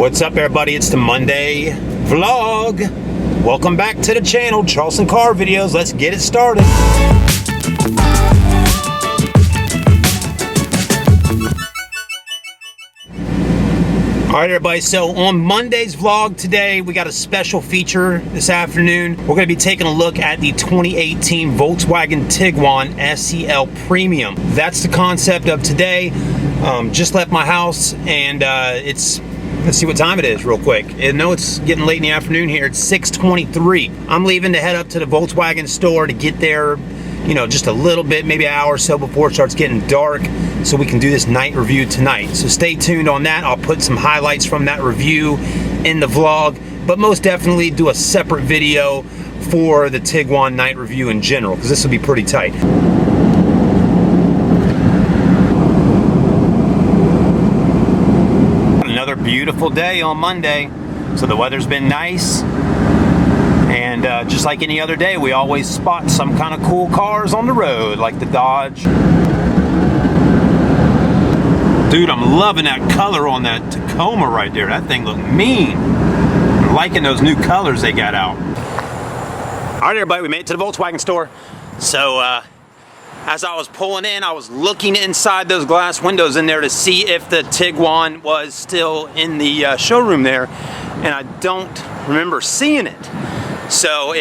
What's up, everybody? It's the Monday vlog. Welcome back to the channel, Charleston Car Videos. Let's get it started. All right, everybody, so on Monday's vlog today, we got a special feature this afternoon. We're going to be taking a look at the 2018 Volkswagen Tiguan SEL Premium. That's the concept of today. Just left my house, and let's see what time it is real quick. I know it's getting late in the afternoon here. It's 6:23. I'm leaving to head up to the Volkswagen store to get there, you know, just a little bit, maybe an hour or so before it starts getting dark, so we can do this night review tonight. So stay tuned on that. I'll put some highlights from that review in the vlog, but most definitely do a separate video for the Tiguan night review in general, because this will be pretty tight. Another beautiful day on Monday. So the weather's been nice. And just like any other day, we always spot some kind of cool cars on the road, like the Dodge. Dude, I'm loving that color on that Tacoma right there. That thing looked mean. I'm liking those new colors they got out. All right, everybody, we made it to the Volkswagen store. So as I was pulling in, I was looking inside those glass windows in there to see if the Tiguan was still in the showroom there, and I don't remember seeing it. So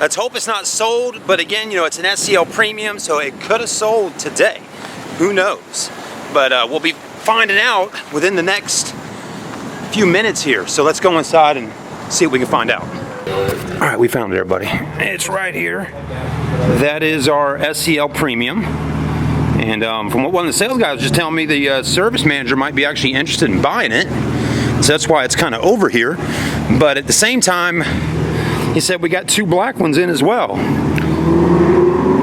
let's hope it's not sold, but again, you know, it's an SEL Premium, so it could have sold today. Who knows? But we'll be finding out within the next few minutes here. So let's go inside and see what we can find out. All right, we found it, everybody. It's right here. That is our SEL Premium. And from what one of the sales guys was just telling me, the service manager might be actually interested in buying it. So that's why it's kind of over here. But at the same time, he said we got two black ones in as well.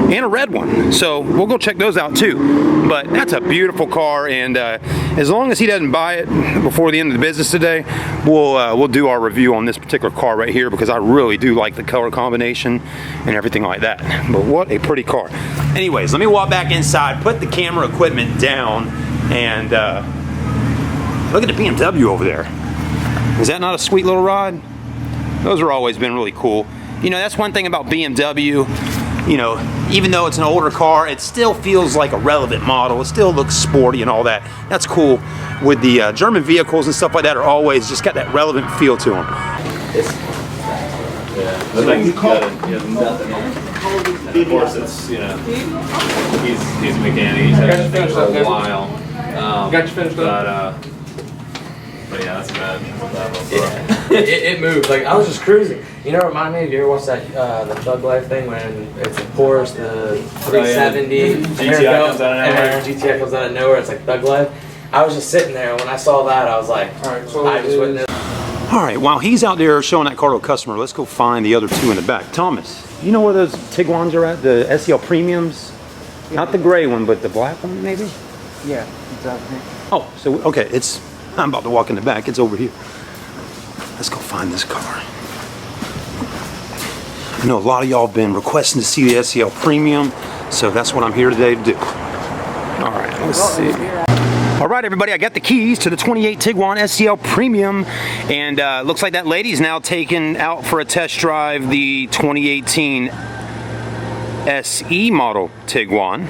And a red one. So we'll go check those out too. But that's a beautiful car, and as long as he doesn't buy it before the end of the business today, we'll do our review on this particular car right here, because I really do like the color combination and everything like that. But what a pretty car. Anyways, let me walk back inside, put the camera equipment down, and look at the BMW over there. Is that not a sweet little ride? Those have always been really cool. You know, that's one thing about BMW. You know, even though it's an older car, it still feels like a relevant model. It still looks sporty and all that. That's cool. With the German vehicles and stuff like that, are always just got that relevant feel to them. Of course, it's, you know, he's a mechanic. He's had it for a while. Got you finished up? But yeah, that's bad. It moved. Like, I was just cruising. You know, remind me, have you ever watched that the Thug Life thing when it's a Porsche, the 370, GTI comes out of nowhere. And then GTI comes out of nowhere. It's like Thug Life. I was just sitting there, and when I saw that, I was like, alright, so I just witnessed. Alright, while he's out there showing that car to a customer, let's go find the other two in the back. Thomas, you know where those Tiguans are at? The SEL Premiums? Not the gray one, but the black one, maybe? Yeah, exactly. Oh, so, okay, I'm about to walk in the back. It's over here. Let's go find this car. I know a lot of y'all have been requesting to see the SEL Premium, so that's what I'm here today to do. All right, let's see. All right, everybody, I got the keys to the 28 Tiguan SEL Premium, and looks like that lady's now taking out for a test drive the 2018 SE model Tiguan.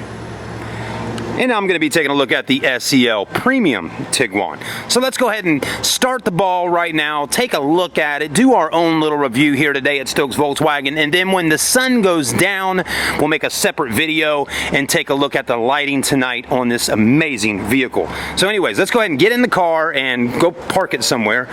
And I'm going to be taking a look at the SEL Premium Tiguan. So let's go ahead and start the ball right now, take a look at it, do our own little review here today at Stokes Volkswagen, and then when the sun goes down, we'll make a separate video and take a look at the lighting tonight on this amazing vehicle. So anyways, let's go ahead and get in the car and go park it somewhere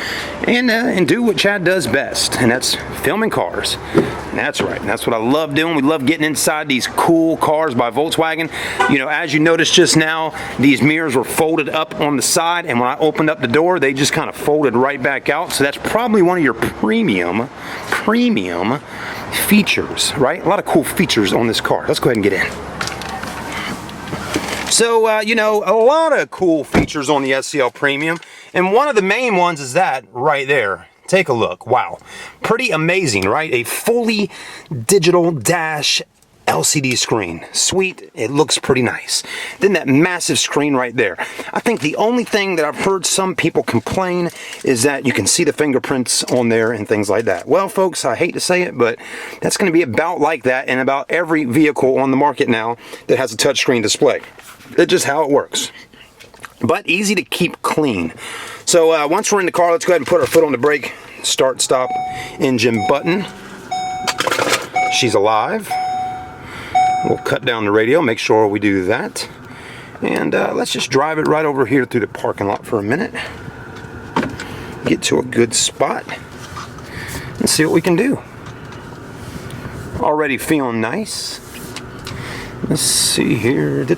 and do what Chad does best, and that's filming cars. And that's right, and that's what I love doing. We love getting inside these cool cars by Volkswagen. You know, as you noticed just now, these mirrors were folded up on the side, and when I opened up the door, they just kind of folded right back out. So that's probably one of your premium features, right? A lot of cool features on this car. Let's go ahead and get in. So, you know, a lot of cool features on the SEL Premium, and one of the main ones is that right there. Take a look. Wow. Pretty amazing, right? A fully digital dash LCD screen. Sweet, it looks pretty nice. Then that massive screen right there. I think the only thing that I've heard some people complain is that you can see the fingerprints on there and things like that. Well, folks, I hate to say it, but that's going to be about like that in about every vehicle on the market now that has a touchscreen display. It's just how it works. But easy to keep clean. So once we're in the car, let's go ahead and put our foot on the brake. Start, stop, engine button. She's alive. We'll cut down the radio, make sure we do that. And let's just drive it right over here through the parking lot for a minute. Get to a good spot and see what we can do. Already feeling nice. Let's see here. We're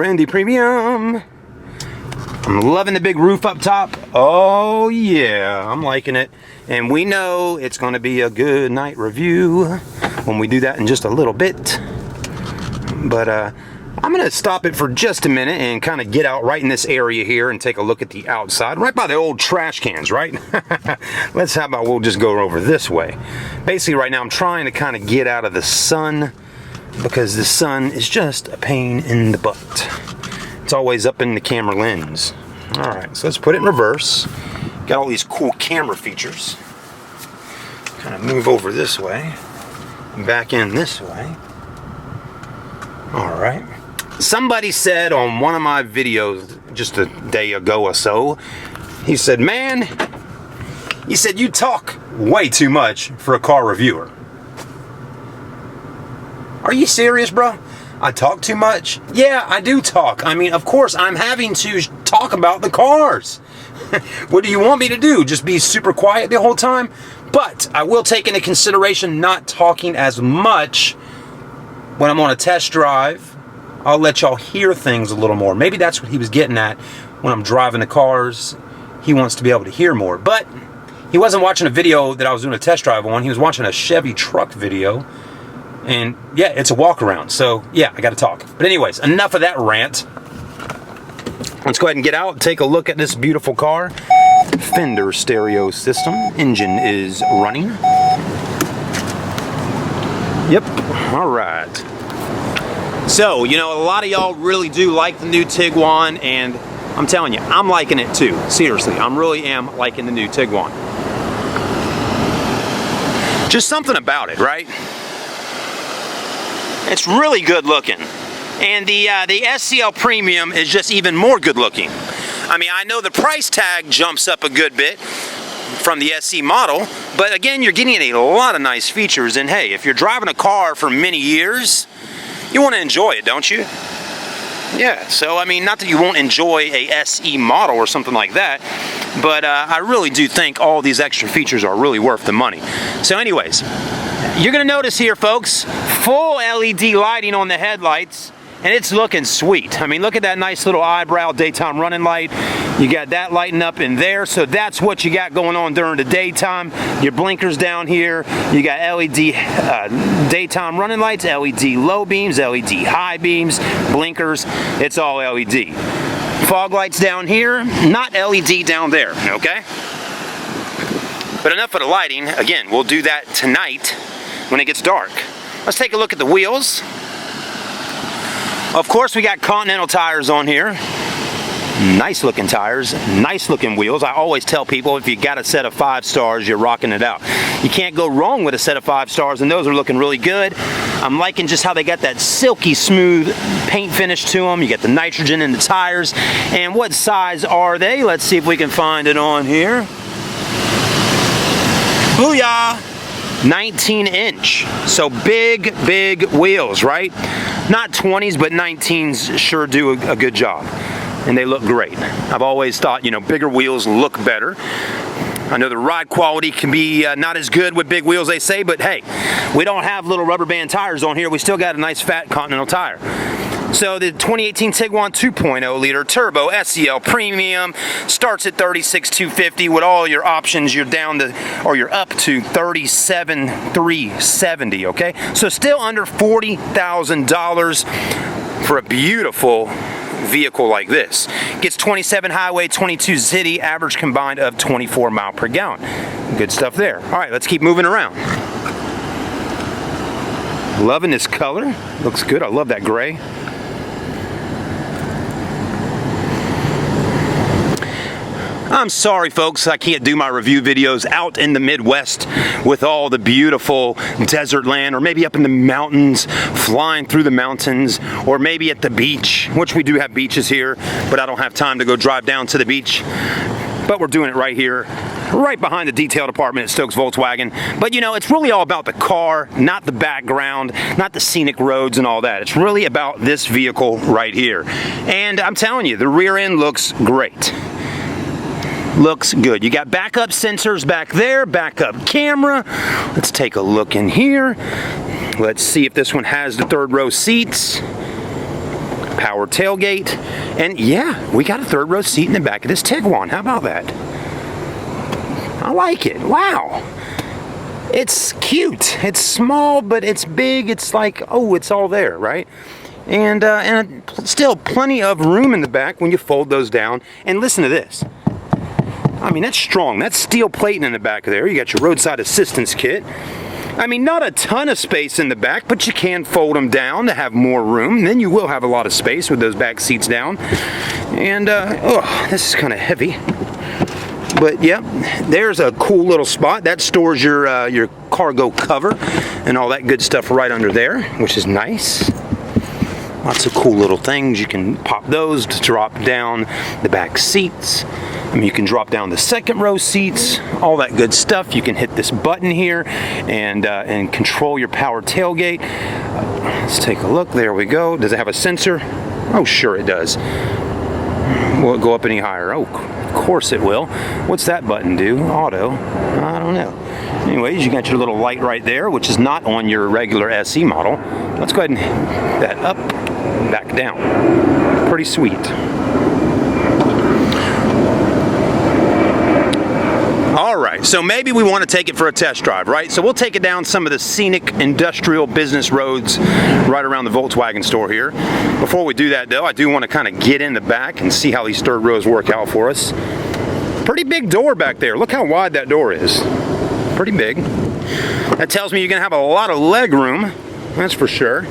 in the premium. I'm loving the big roof up top. Oh yeah, I'm liking it. And we know it's going to be a good night review when we do that in just a little bit. But I'm going to stop it for just a minute and kind of get out right in this area here and take a look at the outside, right by the old trash cans, right? How about we'll just go over this way. Basically right now I'm trying to kind of get out of the sun because the sun is just a pain in the butt. It's always up in the camera lens. Alright, so let's put it in reverse. Got all these cool camera features. Kind of move over this way. Back in this way. Alright. Somebody said on one of my videos just a day ago or so, he said, man, he said, you talk way too much for a car reviewer. Are you serious, bro? I talk too much? Yeah, I do talk. I mean, of course, I'm having to talk about the cars. What do you want me to do? Just be super quiet the whole time? But I will take into consideration not talking as much when I'm on a test drive. I'll let y'all hear things a little more. Maybe that's what he was getting at when I'm driving the cars. He wants to be able to hear more. But he wasn't watching a video that I was doing a test drive on. He was watching a Chevy truck video. And yeah, it's a walk around. So yeah, I got to talk. But anyways, enough of that rant. Let's go ahead and get out and take a look at this beautiful car. Fender stereo system. Engine is running. Yep. All right. So, you know, a lot of y'all really do like the new Tiguan, and I'm telling you, I'm liking it too. Seriously, I really am liking the new Tiguan. Just something about it, right? It's really good looking. And the SEL Premium is just even more good looking. I mean, I know the price tag jumps up a good bit from the SE model, but again, you're getting a lot of nice features. And hey, if you're driving a car for many years, you want to enjoy it, don't you? Yeah, so I mean, not that you won't enjoy a SE model or something like that, but I really do think all these extra features are really worth the money. So anyways, you're going to notice here, folks, full LED lighting on the headlights, and it's looking sweet. I mean, look at that nice little eyebrow daytime running light. You got that lighting up in there, so that's what you got going on during the daytime. Your blinkers down here. You got LED daytime running lights, LED low beams, LED high beams, blinkers. It's all LED. Fog lights down here, not LED down there, okay? But enough of the lighting. Again, we'll do that tonight when it gets dark. Let's take a look at the wheels. Of course, we got Continental tires on here. Nice looking tires, nice looking wheels. I always tell people if you got a set of 5 stars, you're rocking it out. You can't go wrong with a set of 5 stars, and those are looking really good. I'm liking just how they got that silky smooth paint finish to them. You got the nitrogen in the tires. And what size are they? Let's see if we can find it on here. Booyah! 19-inch. So big wheels, right? Not 20s, but 19s sure do a good job. And they look great. I've always thought, you know, bigger wheels look better. I know the ride quality can be not as good with big wheels, they say, but hey, we don't have little rubber band tires on here. We still got a nice fat Continental tire. So the 2018 Tiguan 2.0 liter turbo SEL Premium starts at $36,250 with all your options. You're down to, or you're up to $37,370. Okay, so still under $40,000 for a beautiful vehicle like this. Gets 27 highway, 22 city, average combined of 24 mile per gallon. Good stuff there. All right, let's keep moving around. Loving this color. Looks good. I love that gray. I'm sorry folks, I can't do my review videos out in the Midwest with all the beautiful desert land, or maybe up in the mountains, flying through the mountains, or maybe at the beach, which we do have beaches here, but I don't have time to go drive down to the beach. But we're doing it right here, right behind the detail department at Stokes Volkswagen. But you know, it's really all about the car, not the background, not the scenic roads and all that. It's really about this vehicle right here. And I'm telling you, the rear end looks great. Looks good. You got backup sensors back there, backup camera. Let's take a look in here. Let's see if this one has the third row seats. Power tailgate. And yeah, we got a third row seat in the back of this Tiguan. How about that? I like it. Wow. It's cute. It's small, but it's big. It's like, oh, it's all there, right? And still plenty of room in the back when you fold those down. And listen to this. I mean, that's strong. That's steel plating in the back there. You got your roadside assistance kit. I mean, not a ton of space in the back, but you can fold them down to have more room. And then you will have a lot of space with those back seats down. And, oh, this is kind of heavy. But, yeah, there's a cool little spot. That stores your cargo cover and all that good stuff right under there, which is nice. Lots of cool little things. You can pop those to drop down the back seats. I mean, you can drop down the second row seats, all that good stuff. You can hit this button here and control your power tailgate. Let's take a look. There we go. Does it have a sensor? Oh, sure it does. Will it go up any higher? Oh, of course it will. What's that button do? Auto. I don't know. Anyways, you got your little light right there, which is not on your regular SE model. Let's go ahead and hit that up, back down. Pretty sweet. All right, so maybe we want to take it for a test drive, right? So we'll take it down some of the scenic industrial business roads right around the Volkswagen store here. Before we do that though, I do want to kind of get in the back and see how these third rows work out for us. Pretty big door back there. Look how wide that door is. Pretty big. That tells me you're gonna have a lot of leg room, that's for sure.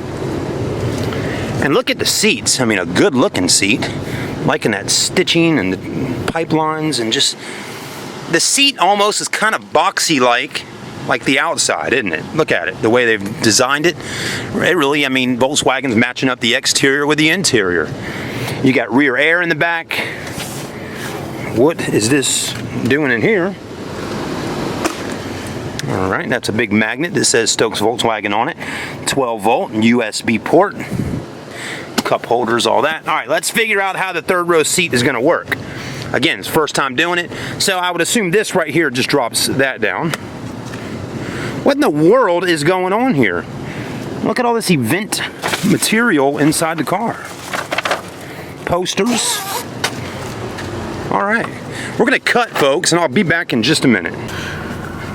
And look at the seats. I mean, a good looking seat. Liking that stitching and the pipelines, and just the seat almost is kind of boxy like the outside, isn't it? Look at it, the way they've designed it. It really, I mean, Volkswagen's matching up the exterior with the interior. You got rear air in the back. What is this doing in here? All right, that's a big magnet that says Stokes Volkswagen on it. 12 volt and USB port. Cup holders, all that. All right, let's figure out how the third row seat is gonna work. Again, it's first time doing it, so I would assume this right here just drops that down. What in the world is going on here? Look at all this event material inside the car. Posters. All right, we're gonna cut, folks, and I'll be back in just a minute.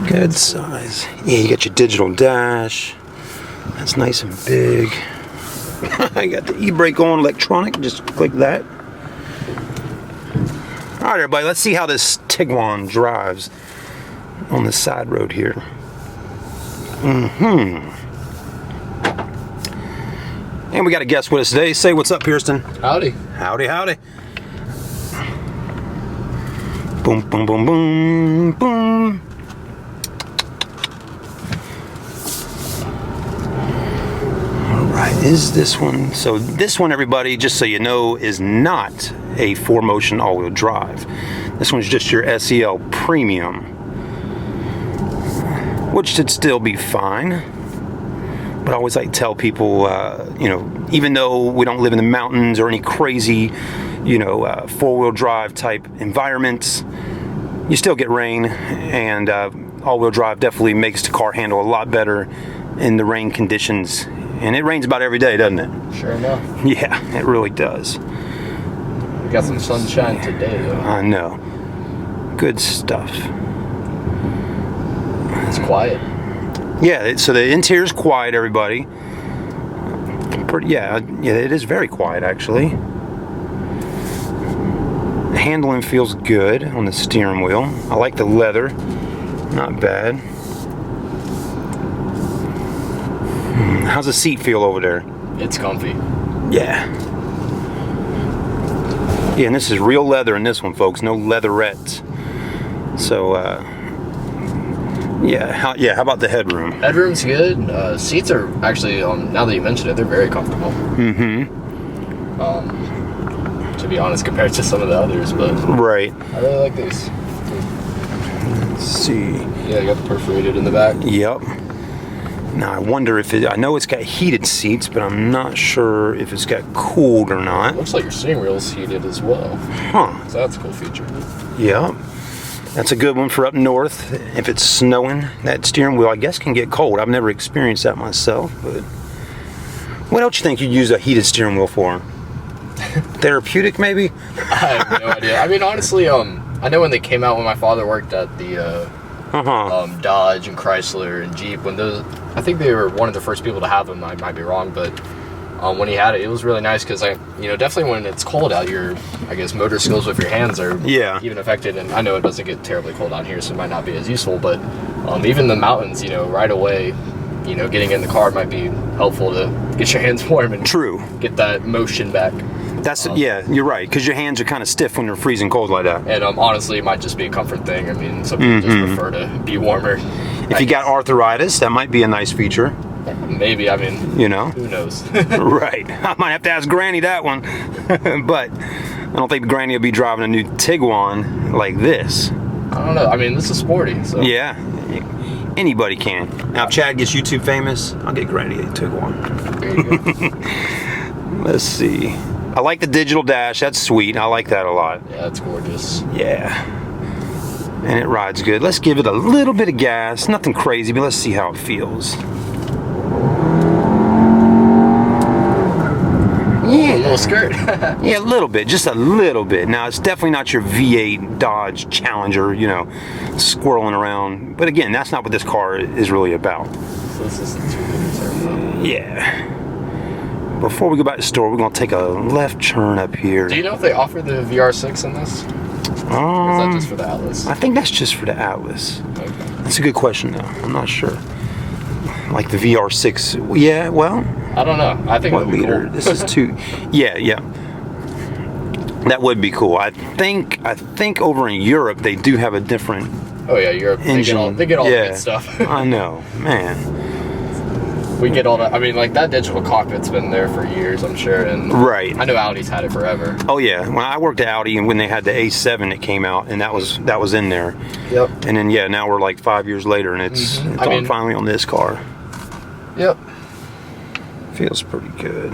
Good size. Yeah, you got your digital dash. That's nice and big. I got the e-brake on electronic, just click that. All right, everybody, let's see how this Tiguan drives on the side road here. And we got a guest with us today. Say what's up, Kirsten. Howdy. Howdy, howdy. Boom, boom, boom, boom, boom. Is this one? So this one, everybody, just so you know, is not a 4Motion all-wheel drive. This one's just your SEL Premium, which should still be fine. But I always like to tell people, you know, even though we don't live in the mountains or any crazy, you know, four-wheel drive type environments, you still get rain, and all-wheel drive definitely makes the car handle a lot better in the rain conditions. And it rains about every day, doesn't it? Sure enough. Yeah, it really does. We got some sunshine today, though. I know. Good stuff. It's quiet. Yeah, so the interior's quiet, everybody. Pretty, yeah, it is very quiet, actually. handling feels good on the steering wheel. I like the leather, not bad. How's the seat feel over there? It's comfy. Yeah. Yeah, and this is real leather in this one, folks. No leatherettes. So, yeah. How about the headroom? Headroom's good. Seats are actually, now that you mention it, they're very comfortable. To be honest, compared to some of the others, but right. I really like these. Let's see. Yeah, you got the perforated in the back. Yep. Now I wonder if I know it's got heated seats, but I'm not sure if it's got cooled or not. Looks like your steering wheel's heated as well. Huh. So that's a cool feature. Yep. That's a good one for up north. If it's snowing, that steering wheel, I guess, can get cold. I've never experienced that myself, but what else you think you'd use a heated steering wheel for? Therapeutic, maybe? I have no idea. I mean, honestly, I know when they came out, when my father worked at the Dodge and Chrysler and Jeep, when those, I think they were one of the first people to have them. I might be wrong, but when he had it, it was really nice because definitely when it's cold out, your, I guess, motor skills with your hands are even affected. And I know it doesn't get terribly cold out here, so it might not be as useful. But even the mountains, right away, getting in the car might be helpful to get your hands warm and get that motion back. That's you're right, because your hands are kind of stiff when they're freezing cold like that. And honestly, it might just be a comfort thing. I mean, some people just prefer to be warmer. If you got arthritis, that might be a nice feature. Maybe, I mean, who knows? Right. I might have to ask Granny that one. But I don't think Granny will be driving a new Tiguan like this. I don't know. I mean, this is sporty. So. Yeah. Anybody can. Now, if Chad gets YouTube famous, I'll get Granny a Tiguan. There you go. Let's see. I like the digital dash. That's sweet. I like that a lot. Yeah, that's gorgeous. Yeah. And it rides good. Let's give it a little bit of gas. Nothing crazy, but let's see how it feels. Yeah, a little skirt. Yeah, a little bit, just a little bit. Now, it's definitely not your V8 Dodge Challenger, swirling around. But again, that's not what this car is really about. So this is the 2 liter. Yeah. Before we go back to the store, we're going to take a left turn up here. Do you know if they offer the VR6 in this? Or is that just for the Atlas? I think that's just for the Atlas. Okay. That's a good question, though. I'm not sure. Like the VR6. Yeah, well. I don't know. I think what liter? Cool. This is 2. Yeah. That would be cool. I think over in Europe they do have a different. Oh yeah, Europe. Engine. They get all the good stuff. I know, man. We get all that. I mean, like that digital cockpit's been there for years, I'm sure. And right. I know Audi's had it forever. Oh yeah. When I worked at Audi, and when they had the A7 that came out, and that was in there. Yep. And then now we're like 5 years later, and it's finally on this car. Yep. Feels pretty good.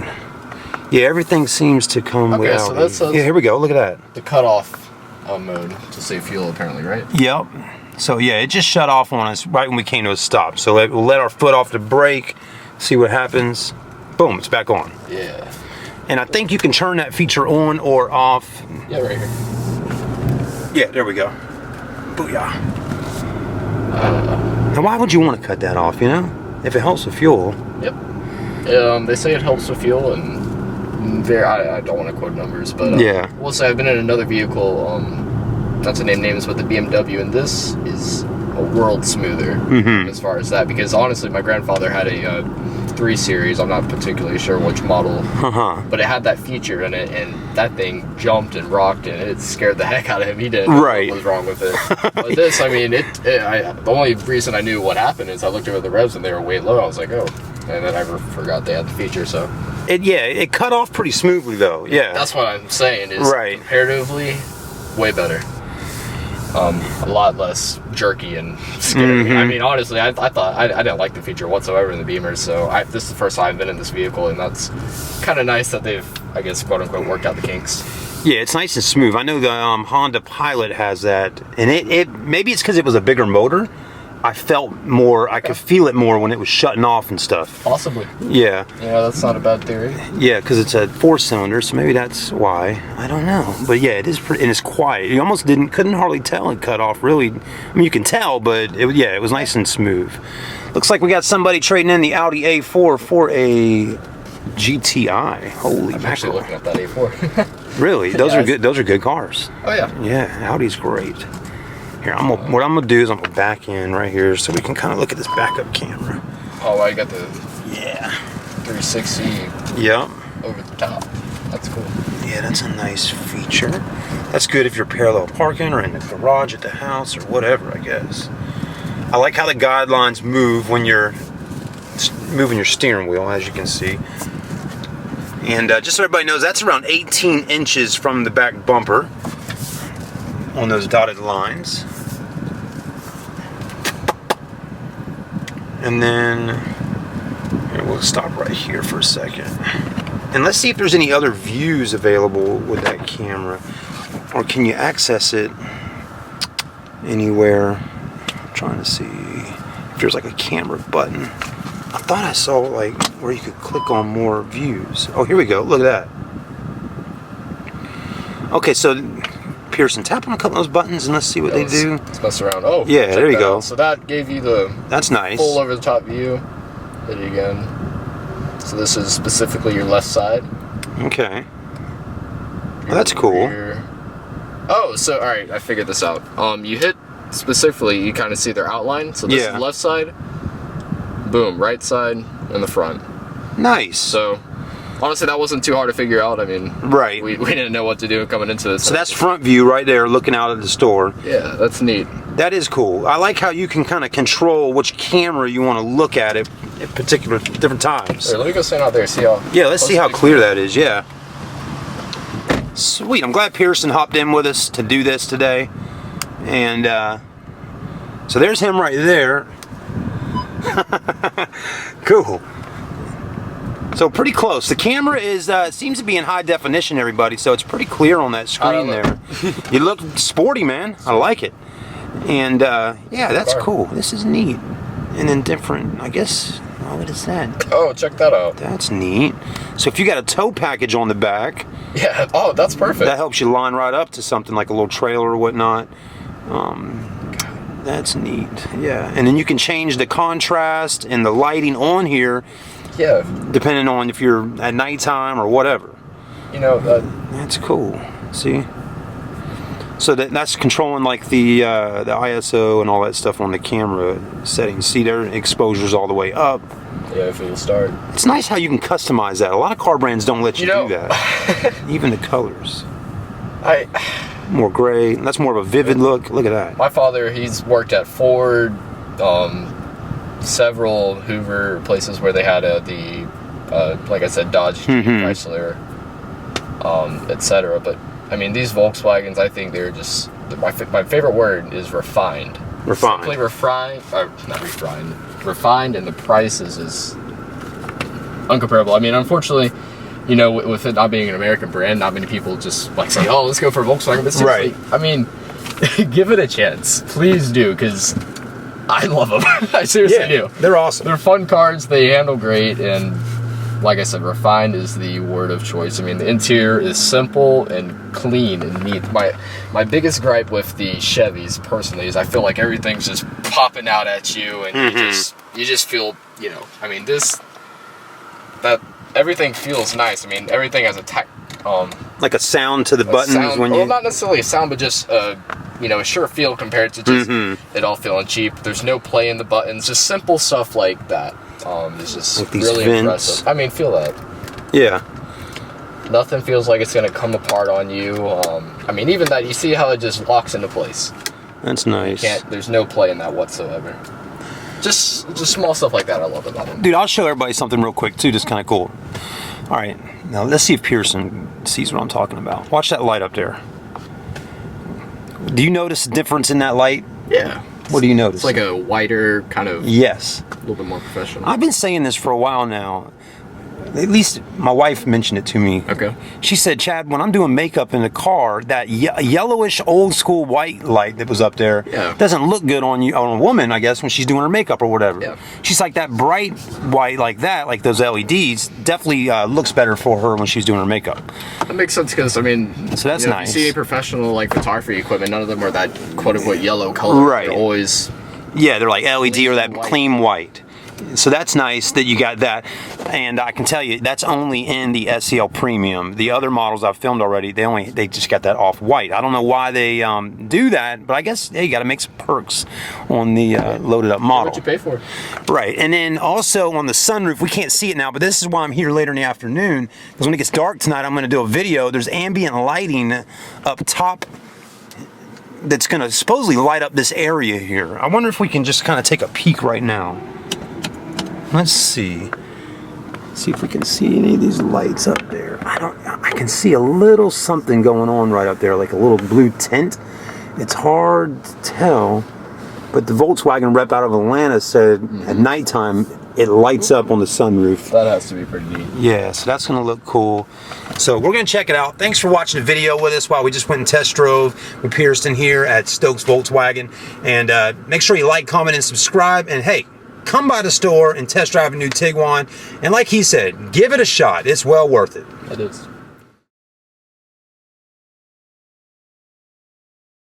Yeah, everything seems to come with Audi. So that's here we go. Look at that. The cutoff mode to save fuel, apparently, right? Yep. So yeah, it just shut off on us right when we came to a stop. So we'll let our foot off the brake, see what happens. Boom, it's back on. Yeah. And I think you can turn that feature on or off. Yeah, right here. Yeah, there we go. Booyah. Now why would you want to cut that off, If it helps with fuel. Yep. They say it helps with fuel, and I don't want to quote numbers, but we'll say I've been in another vehicle, not to name names, but the BMW, and this is a world smoother as far as that, because honestly, my grandfather had a 3 Series, I'm not particularly sure which model, but it had that feature in it, and that thing jumped and rocked, and it scared the heck out of him. He didn't know what was wrong with it. But this, I mean, the only reason I knew what happened is I looked over the revs and they were way low. I was like, oh. And then I forgot they had the feature, so. It cut off pretty smoothly, though, yeah. That's what I'm saying, is comparatively, way better. A lot less jerky and scary. I mean, honestly, I thought I didn't like the feature whatsoever in the Beamers, so this is the first time I've been in this vehicle, and that's kind of nice that they've, I guess, quote unquote, worked out the kinks. Yeah, it's nice and smooth. I know the Honda Pilot has that, and it maybe it's because it was a bigger motor. I felt more, I could feel it more when it was shutting off and stuff. Possibly. Yeah. Yeah, that's not a bad theory. Yeah, because it's a 4-cylinder, so maybe that's why. I don't know. But yeah, it is pretty, and it's quiet. You almost couldn't hardly tell it cut off, really. I mean, you can tell, but it was nice and smooth. Looks like we got somebody trading in the Audi A4 for a GTI. Holy I'm actually mackerel. looking at that A4. Really? Those Yeah, are good. Those are good cars. Oh yeah. Yeah, Audi's great. Here, what I'm gonna do is I'm gonna back in right here so we can kind of look at this backup camera. Oh, I got the Yeah. 360 Yep. over the top. That's cool. Yeah, that's a nice feature. That's good if you're parallel parking or in the garage at the house or whatever, I guess. I like how the guidelines move when you're moving your steering wheel, as you can see. And just so everybody knows, that's around 18 inches from the back bumper on those dotted lines. And then here, we'll stop right here for a second. And let's see if there's any other views available with that camera. Or can you access it anywhere? I'm trying to see if there's like a camera button. I thought I saw like where you could click on more views. Oh, here we go. Look at that. Okay, so Pearson, tap on a couple of those buttons and let's see what they do. Let's mess around. Oh, yeah, there you go. So that gave you the That's nice. full over the top view. Hit it again. So this is specifically your left side. Okay. Well, that's cool. Oh, so all right, I figured this out. You hit specifically, you kind of see their outline. So this is the left side. Boom, right side and the front. Nice. So honestly, that wasn't too hard to figure out. I mean, right. We didn't know what to do coming into this. So that's front view right there, looking out at the store. Yeah, that's neat. That is cool. I like how you can kind of control which camera you want to look at particular different times. Here, let me go stand out there, see how. Yeah, let's see how clear that is. Yeah. Sweet. I'm glad Pearson hopped in with us to do this today. And so there's him right there. Cool. So pretty close. The camera is seems to be in high definition, everybody. So it's pretty clear on that screen there. You look sporty, man. I like it. And yeah, that's cool. This is neat. And then different, I guess. Oh, what is that? Oh, check that out. That's neat. So if you got a tow package on the back, yeah. Oh, that's perfect. that helps you line right up to something like a little trailer or whatnot. That's neat. Yeah. And then you can change the contrast and the lighting on here. Yeah. Depending on if you're at nighttime or whatever. You know, that's cool. See? So that's controlling like the ISO and all that stuff on the camera settings. See, their exposure's all the way up. Yeah, if it'll start. It's nice how you can customize that. A lot of car brands don't let you do that. Even the colors. More gray. That's more of a vivid look. Look at that. My father, he's worked at Ford, several Hoover places where they had like I said, Dodge, Chrysler, etc. But I mean, these Volkswagens, I think they're just my favorite word is refined. Refined. Simply refined, or not refined. Refined, and the prices is uncomparable. I mean, unfortunately, you know, with it not being an American brand, not many people just like say, "Oh, let's go for a Volkswagen." But seriously, I mean, give it a chance, please do, because I love them. I seriously do. They're awesome. They're fun cars. They handle great, and like I said, refined is the word of choice. I mean, the interior is simple and clean and neat. My biggest gripe with the Chevys, personally, is I feel like everything's just popping out at you, and you just feel, you know, I mean, everything feels nice. I mean, everything has a like a sound to the buttons sound, when you. Well, not necessarily a sound, but just you know, a sure feel compared to just it all feeling cheap. There's no play in the buttons, just simple stuff like that. It's just like these really vents. impressive. I mean, feel that. Yeah. Nothing feels like it's gonna come apart on you. I mean, even that, you see how it just locks into place. That's nice. There's no play in that whatsoever. Just small stuff like that I love about them. Dude, I'll show everybody something real quick too, just kind of cool. All right, now let's see if Pearson sees what I'm talking about. Watch that light up there. Do you notice a difference in that light? Yeah. What do you notice? It's like a whiter kind of. Yes. A little bit more professional. I've been saying this for a while now. At least my wife mentioned it to me. Okay. She said, Chad, when I'm doing makeup in the car, that yellowish old school white light that was up there doesn't look good on a woman, I guess, when she's doing her makeup or whatever. Yeah. She's like, that bright white like that, like those LEDs, definitely looks better for her when she's doing her makeup. That makes sense, because I mean, so that's nice. If you see any professional like photography equipment, none of them are that quote unquote yellow color. Right. They're always they're like LED or that clean white. So that's nice that you got that, and I can tell you that's only in the SEL Premium. The other models I've filmed already, they just got that off white. I don't know why they do that, but I guess hey, you got to make some perks on the loaded up model. What you pay for? Right, and then also on the sunroof, we can't see it now, but this is why I'm here later in the afternoon, because when it gets dark tonight, I'm going to do a video. There's ambient lighting up top that's going to supposedly light up this area here. I wonder if we can just kind of take a peek right now. Let's see. See if we can see any of these lights up there. I can see a little something going on right up there, like a little blue tint. It's hard to tell, but the Volkswagen rep out of Atlanta said at nighttime it lights up on the sunroof. That has to be pretty neat. Yeah, so that's gonna look cool. So we're gonna check it out. Thanks for watching the video with us while we just went and test drove with Pearson here at Stokes Volkswagen. And make sure you like, comment, and subscribe. And hey, come by the store and test drive a new Tiguan. And like he said, give it a shot. It's well worth it. It is.